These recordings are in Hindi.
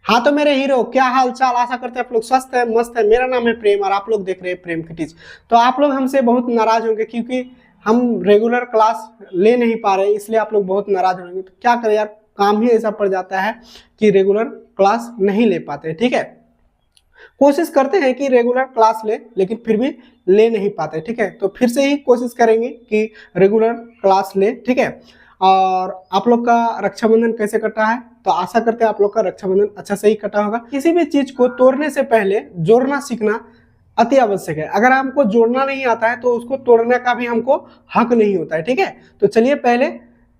हाँ तो मेरे हीरो, क्या हाल चाल, आशा करते हैं आप लोग स्वस्थ है, मस्त है। मेरा नाम है प्रेम और आप लोग देख रहे हैं प्रेम किटीज। तो आप लोग हमसे बहुत नाराज होंगे क्योंकि हम रेगुलर क्लास ले नहीं पा रहे, इसलिए आप लोग बहुत नाराज होंगे। तो क्या करें यार, काम ही ऐसा पड़ जाता है कि रेगुलर क्लास नहीं ले पाते। ठीक है, कोशिश करते हैं कि रेगुलर क्लास ले, लेकिन फिर भी ले नहीं पाते। ठीक है, तो फिर से ही कोशिश करेंगे कि रेगुलर क्लास ले। ठीक है, और आप लोग का रक्षाबंधन कैसे कटा है, तो आशा करते हैं आप लोग का रक्षाबंधन अच्छा से ही कटा होगा। किसी भी चीज को तोड़ने से पहले जोड़ना सीखना अति आवश्यक है। अगर हमको जोड़ना नहीं आता है तो उसको तोड़ने का भी हमको हक नहीं होता है। ठीक है, तो चलिए पहले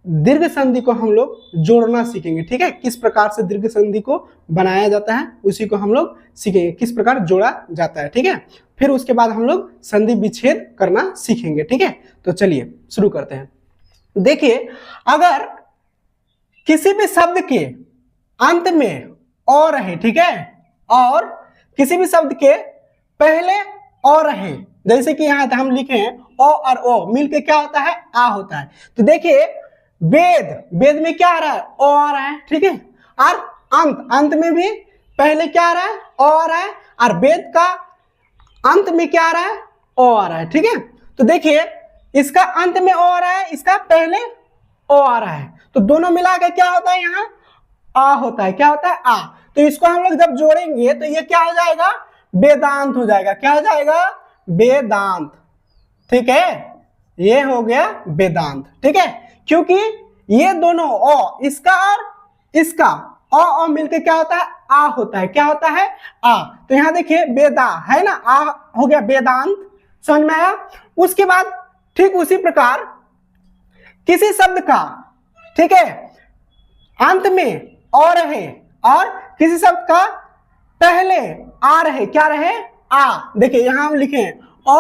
दीर्घ संधि को हम लोग जोड़ना सीखेंगे। ठीक है, किस प्रकार से दीर्घ संधि को बनाया जाता है उसी को हम लोग सीखेंगे, किस प्रकार जोड़ा जाता है। ठीक है, फिर उसके बाद हम लोग संधि विच्छेद करना सीखेंगे। ठीक है, तो चलिए शुरू करते हैं। देखिए, अगर किसी भी शब्द के अंत में और रहे, ठीक है, और किसी भी शब्द के पहले और रहे, जैसे कि यहां हम लिखे हैं ओ और ओ मिलके क्या होता है, आ होता है। तो देखिए वेद, वेद में क्या आ रहा है, ओ आ रहा है। ठीक है, और अंत, अंत में भी पहले क्या आ रहा है, ओ आ रहा है, और वेद का अंत में क्या आ रहा है, ओ आ रहा है। ठीक है, तो देखिए इसका अंत में ओ आ रहा है, इसका पहले ओ आ रहा है, तो दोनों मिला के क्या होता है, यहाँ आ होता है। क्या होता है, आ। तो इसको हम लोग जब जोड़ेंगे तो ये क्या हो जाएगा, वेदांत हो जाएगा। क्या हो जाएगा, वेदांत। ठीक है, ये हो गया वेदांत। ठीक है, क्योंकि ये दोनों ओ, इसका और इसका ओ मिलके क्या होता है, आ होता है। क्या होता है, आ। तो यहां देखिए वेदा है ना, आ हो गया वेदांत। समझ में आया। उसके बाद ठीक उसी प्रकार किसी शब्द का, ठीक है, अंत में और रहे और किसी शब्द का पहले आ रहे, क्या रहे, आ। देखिए यहां हम लिखे हैं ओ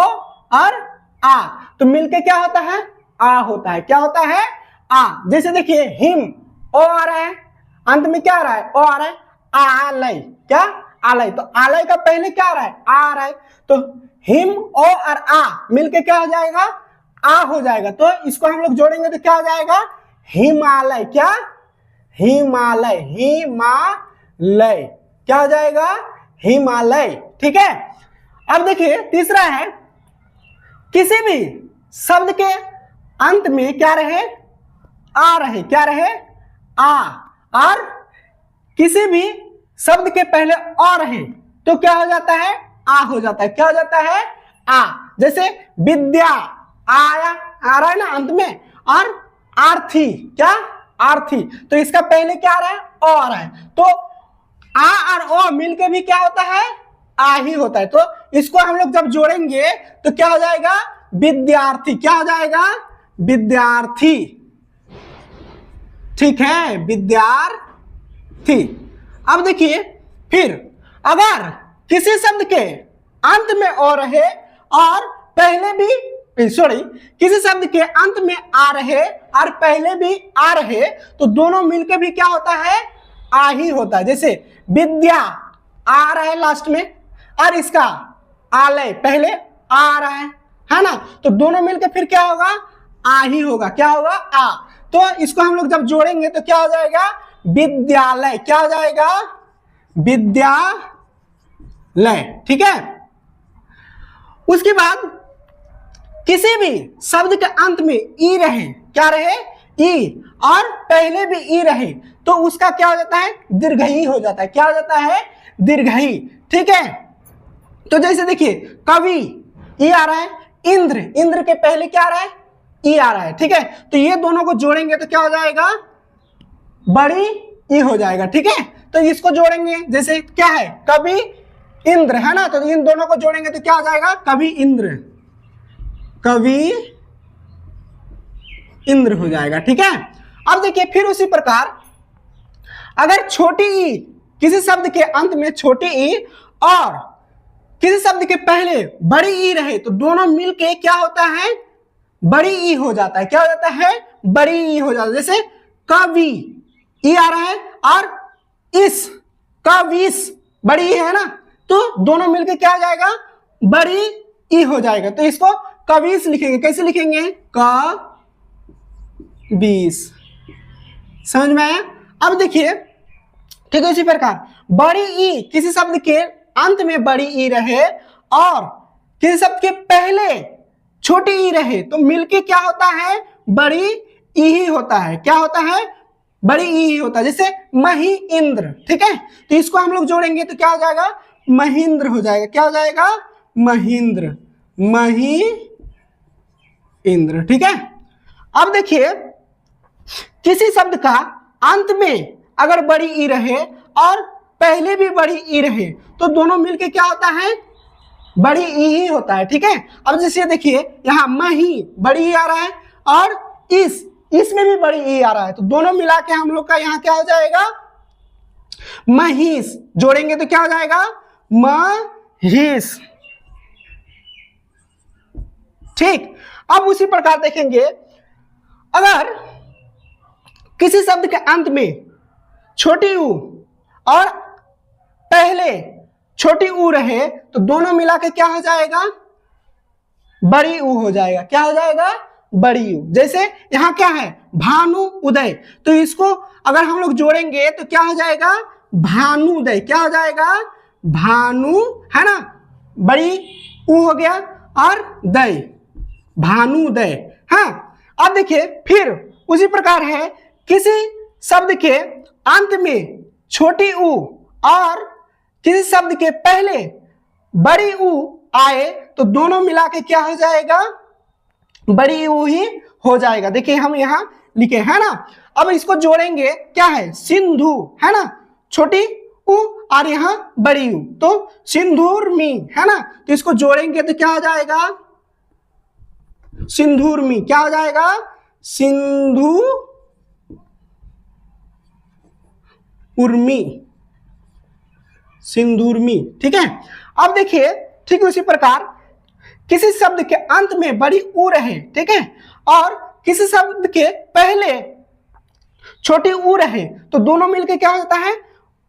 और आ, तो मिलके क्या होता है, आ होता है। क्या होता है, आ। जैसे देखिए हिम, ओ आ रहा है, अंत में क्या आ रहा है, ओ आ रहा है, आलय, क्या, आलय। तो आलय का पहले क्या आ रहा है, आ रहा है, तो हिम ओ और आ मिलके क्या हो जाएगा, आ हो जाएगा। तो इसको हम लोग जोड़ेंगे तो क्या हो जाएगा, हिमालय। क्या, हिमालय, हिमालय, क्या हो जाएगा, हिमालय। ठीक है, अब देखिए तीसरा है, किसी भी शब्द के अंत में क्या रहे, आ रहे, क्या रहे, आ, और किसी भी शब्द के पहले और रहे तो क्या हो जाता है, आ हो जाता है। क्या हो जाता है, आ। जैसे विद्या आया, आ रहा है ना अंत में, और आर्थी, क्या, आर्थी, तो इसका पहले क्या आ रहा है, ओ आ रहा है, तो आ और ओ मिलके भी क्या होता है, आ ही होता है। तो इसको हम लोग जब जोड़ेंगे तो क्या हो जाएगा, विद्यार्थी। क्या हो जाएगा, विद्यार्थी। ठीक है, विद्यार्थी। अब देखिए फिर अगर किसी शब्द के अंत में ओ रहे और पहले भी, सॉरी, किसी शब्द के अंत में आ रहे और पहले भी आ रहे तो दोनों मिलके भी क्या होता है, आ ही होता है। जैसे विद्या आ रहा है लास्ट में और इसका आलय पहले आ रहा है ना, तो दोनों मिलके फिर क्या होगा, आ ही होगा। क्या होगा, आ। तो इसको हम लोग जब जोड़ेंगे तो क्या हो जाएगा, विद्यालय। क्या हो जाएगा, विद्यालय। ठीक है, उसके बाद किसी भी शब्द के अंत में ई रहे, क्या रहे, ई, और पहले भी ई रहे तो उसका क्या हो जाता है, दीर्घई हो जाता है। क्या हो जाता है, दीर्घई। ठीक है, तो जैसे देखिए कवि, ई आ रहा है, इंद्र, इंद्र के पहले क्या आ रहा है, ई आ रहा है। ठीक है, तो ये दोनों को जोड़ेंगे तो क्या हो जाएगा, बड़ी ई हो जाएगा। ठीक है, तो इसको जोड़ेंगे, जैसे क्या है, कवि इंद्र है ना, तो इन दोनों को जोड़ेंगे तो क्या हो जाएगा, कवि इंद्र, कवि इंद्र हो जाएगा। ठीक है, अब देखिए फिर उसी प्रकार अगर छोटी ई, किसी शब्द के अंत में छोटी ई और किसी शब्द के पहले बड़ी ई रहे तो दोनों मिलके क्या होता है, बड़ी ई हो जाता है। क्या हो जाता है, बड़ी ई हो जाता है। जैसे कवि, ई आ रहा है, और इस, कविस, बड़ी ई है ना, तो दोनों मिलके क्या हो जाएगा, बड़ी ई हो जाएगा। तो इसको कविस लिखेंगे। कैसे लिखेंगे, कविस। समझ में आया। अब देखिए ठीक है। इसी प्रकार बड़ी ई, किसी शब्द के अंत में बड़ी ई रहे और किसी शब्द के पहले छोटी ई रहे तो मिलके क्या होता है, बड़ी ई ही होता है। क्या होता है, बड़ी ई ही होता है। जैसे मही इंद्र, ठीक है, तो इसको हम लोग जोड़ेंगे तो क्या हो जाएगा, महेंद्र हो जाएगा। क्या हो जाएगा, महेंद्र, मही इंद्र, ठीक है। अब देखिए किसी शब्द का अंत में अगर बड़ी ई रहे और पहले भी बड़ी ई रहे तो दोनों मिलके क्या होता है, बड़ी ई ही होता है, ठीक है। अब जैसे देखिए यहाँ मही बड़ी ई आ रहा है और इसमें भी बड़ी ई आ रहा है तो दोनों मिला के हम लोग का यहाँ क्या हो जाएगा, महिष। जोड़ेंगे तो क्या हो जाएगा, महिष, ठीक। अब उसी प्रकार देखेंगे अगर किसी शब्द के अंत में छोटी ऊ और पहले छोटी ऊ रहे तो दोनों मिला के क्या हो जाएगा, बड़ी ऊ हो जाएगा। क्या हो जाएगा, बड़ी ऊ। जैसे यहां क्या है, भानु उदय, तो इसको अगर हम लोग जोड़ेंगे तो क्या हो जाएगा, भानुदय। क्या हो जाएगा, भानु, है ना, बड़ी ऊ हो गया और दय, भानुदय। हाँ, अब देखिए फिर उसी प्रकार है किसी शब्द के अंत में छोटी ऊ और किसी शब्द के पहले बड़ी ऊ आए तो दोनों मिला के क्या हो जाएगा, बड़ी ऊ ही हो जाएगा। देखिए हम यहाँ लिखे है ना। अब इसको जोड़ेंगे क्या है, सिंधु, है ना, छोटी ऊ और यहाँ बड़ी ऊ तो सिंधुर्मी, है ना। तो इसको जोड़ेंगे तो क्या हो जाएगा, सिंधुर्मी। क्या हो जाएगा, सिंधु उर्मी, सिंधुर्मी, ठीक है। अब देखिए ठीक उसी प्रकार किसी शब्द के अंत में बड़ी ऊ रहे, ठीक है, और किसी शब्द के पहले छोटी ऊ रहे तो दोनों मिलकर क्या हो जाता है,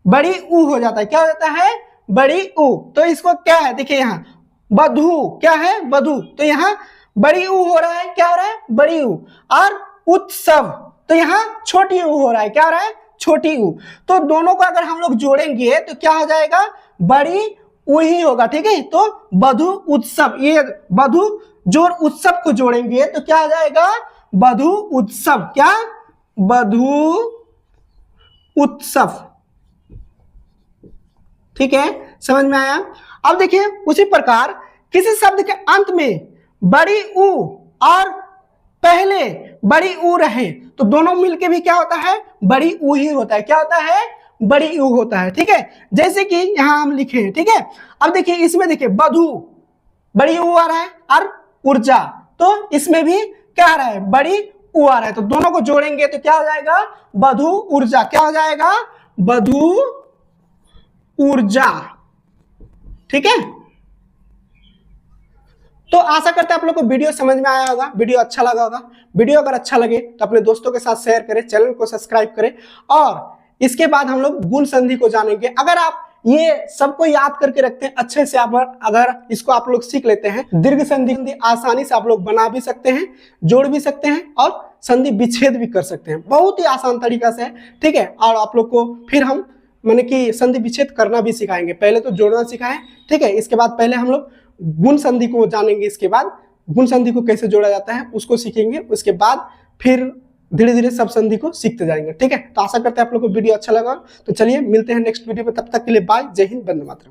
बड़ी ऊ हो जाता है। क्या हो जाता है, बड़ी ऊ। तो इसको क्या है, देखिए यहाँ बधु, क्या है, बधु, तो यहाँ बड़ी ऊ हो रहा है। क्या हो रहा है, बड़ी ऊ। और उत्सव, तो यहाँ छोटी ऊ हो रहा है। क्या हो रहा है, छोटी ऊ। तो दोनों को अगर हम लोग जोड़ेंगे तो क्या हो जाएगा, बड़ी ऊ ही होगा, ठीक है। तो बधु उत्सव, ये बधु जोड़ उत्सव को जोड़ेंगे तो क्या हो जाएगा, बधु उत्सव। क्या, बधु उत्सव, ठीक है, समझ में आया। अब देखिए उसी प्रकार किसी शब्द के अंत में बड़ी ऊ और पहले बड़ी ऊ रहे तो दोनों मिलके भी क्या होता है, बड़ी ऊ ही होता है। क्या होता है, बड़ी ऊ होता है, ठीक है। जैसे कि यहां हम लिखे हैं, ठीक है। अब देखिए इसमें देखिए बधु बड़ी ऊ आ रहा है और ऊर्जा, तो इसमें भी क्या आ रहा है, बड़ी ऊ आ रहा है। तो दोनों को जोड़ेंगे तो क्या हो जाएगा, बधु ऊर्जा। क्या हो जाएगा, बधु ऊर्जा, ठीक है। तो आशा करते हैं आप लोग को वीडियो समझ में आया होगा, वीडियो अच्छा लगा होगा। वीडियो अगर अच्छा लगे तो अपने दोस्तों के साथ शेयर करें, चैनल को सब्सक्राइब करें और इसके बाद हम लोग गुण संधि को जानेंगे। अगर आप ये सबको याद करके रखते हैं अच्छे से, अगर इसको आप लोग सीख लेते हैं, दीर्घ संधि आसानी से आप लोग बना भी सकते हैं, जोड़ भी सकते हैं और संधि विच्छेद भी कर सकते हैं, बहुत ही आसान तरीका से, ठीक है। और आप लोग को फिर हम माने कि संधि विच्छेद करना भी सिखाएंगे। पहले तो जोड़ना सिखाएं, ठीक है, इसके बाद पहले हम लोग गुण संधि को जानेंगे, इसके बाद गुण संधि को कैसे जोड़ा जाता है उसको सीखेंगे, उसके बाद फिर धीरे धीरे सब संधि को सीखते जाएंगे, ठीक है। तो आशा करते हैं आप लोग को वीडियो अच्छा लगा। तो चलिए मिलते हैं नेक्स्ट वीडियो में, तब तक के लिए बाय, जय हिंद, वंदे मातरम।